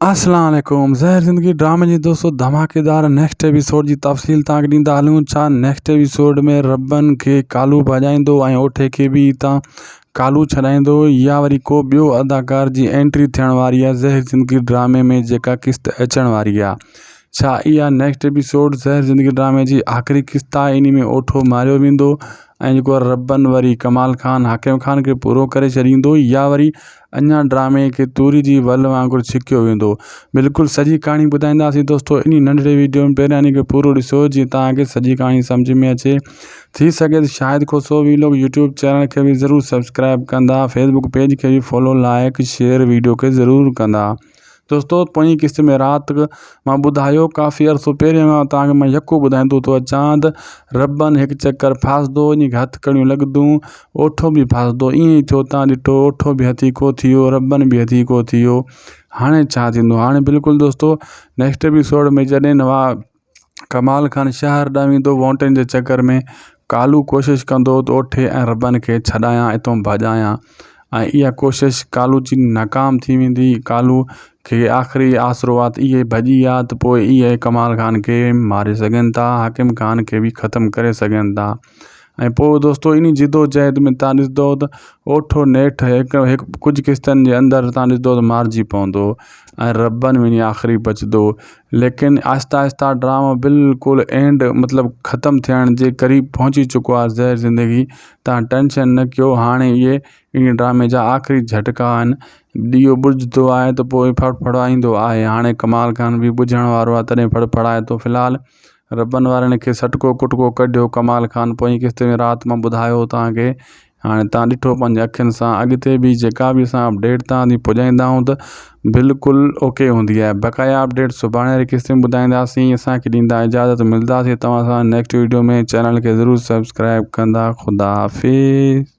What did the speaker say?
अस्सलाम वालेकुम। ज़हर ज़िंदगी ड्रामे जी दोस्तों धमाकेदार नेक्स्ट एपिसोड जी तफ़सील तव्हांखे ॾींदा हलूं। छा नेक्स्ट एपिसोड में रबन खे कालू भॼाईंदो ऐं ओठे खे बि हितां कालू छॾाईंदो या वरी को ॿियो अदाकार जी एंट्री थियण वारी आहे ज़हर ज़िंदगी ड्रामे में जेका क़िस्त अचण वारी आहे। छा इहा नेक्स्ट एपिसोड ज़हर ज़िंदगी ड्रामे जी आख़िरी क़िस्त आहे, इन में ओठो मारियो वेंदो ऐं जेको रबन वरी कमाल खान हाकिम खान खे पूरो करे छॾींदो या वरी अञा ड्रामे खे तूरी जी वल वांगुरु छिकियो वेंदो। बिल्कुलु सॼी कहाणी ॿुधाईंदासीं दोस्तों इन नंढड़े वीडियो में। पहिरियां इन खे पूरो ॾिसो जीअं तव्हांखे सॼी कहाणी सम्झ में अचे। थी सघे त शायदि को सो भी लोग यूट्यूब चैनल के भी ज़रूर सब्सक्राइब कंदा, फेसबुक पेज के भी फॉलो, लाइक शेयर वीडियो के ज़रूर कंदा। दोस्तों पोई क़िस्त में रात मां ॿुधायो काफ़ी अर्सो पहिरियों मां तव्हांखे मां यको ॿुधाईंदो तो अचां त रबन हिकु चक्कर फासदो, इन हथकड़ियूं लॻंदियूं, ओठो भी फासदो। ईअं ई थियो तव्हां ॾिठो, ओठो भी हथी को थियो, रबन भी हथी को थियो। हाणे छा थींदो? हाणे बिल्कुलु दोस्तों नेक्स्ट एपिसोड में जॾहिं नवा कमाल खान शहर ॾांहुं वेंदो वॉन्टेन जे चक्कर में, कालू कोशिशि कंदो त ओठे ऐं रबन खे छॾायां, हितां भॼायां, ऐं इहा कोशिशि कालू जी नाकाम थी वेंदी। कालू खे आख़िरी आसरो आहे त इहे भॼी आहे त पोइ इहे कमाल खान खे मारे सघनि था, हाकिम खान खे बि ख़तमु करे सघनि था। ऐं पोइ दोस्तों इन जिदोजहद में तव्हां ॾिसंदो त ओठो नेठि हिकु कुझु क़िस्तनि जे अंदरि तव्हां ॾिसंदो त मारिजी पवंदो ऐं रबन वञी आख़िरी बचंदो। लेकिन आहिस्ता आहिस्ता ड्रामो बिल्कुलु एंड मतिलबु ख़तमु थियण जे क़रीब पहुची चुको आहे ज़हर ज़िंदगी। तव्हां टेंशन न कयो, हाणे इहे इन ड्रामे जा आख़िरी झटका आहिनि। ॾीओ बुझंदो आहे त पोइ फड़फड़ाईंदो आहे। हाणे कमाल खान बि बुझण वारो आहे तॾहिं फड़फड़ाए थो। फ़िलहालु रबन वारनि खे सटको कुटको कढियो कमाल खान पोइ क़िस्त में राति मां ॿुधायो तव्हांखे। हाणे तव्हां ॾिठो पंहिंजे अखियुनि सां। अॻिते बि जेका बि असां अपडेट तव्हां पुॼाईंदा आहियूं त बिल्कुलु ओके हूंदी आहे। बक़ाया अपडेट सुभाणे वारी क़िस्त में ॿुधाईंदासीं। असांखे ॾींदा इजाज़त, मिलंदासीं तव्हां सां नेक्स्ट वीडियो में। चैनल खे ज़रूरु सब्सक्राइब कंदा। ख़ुदा हाफ़िज़।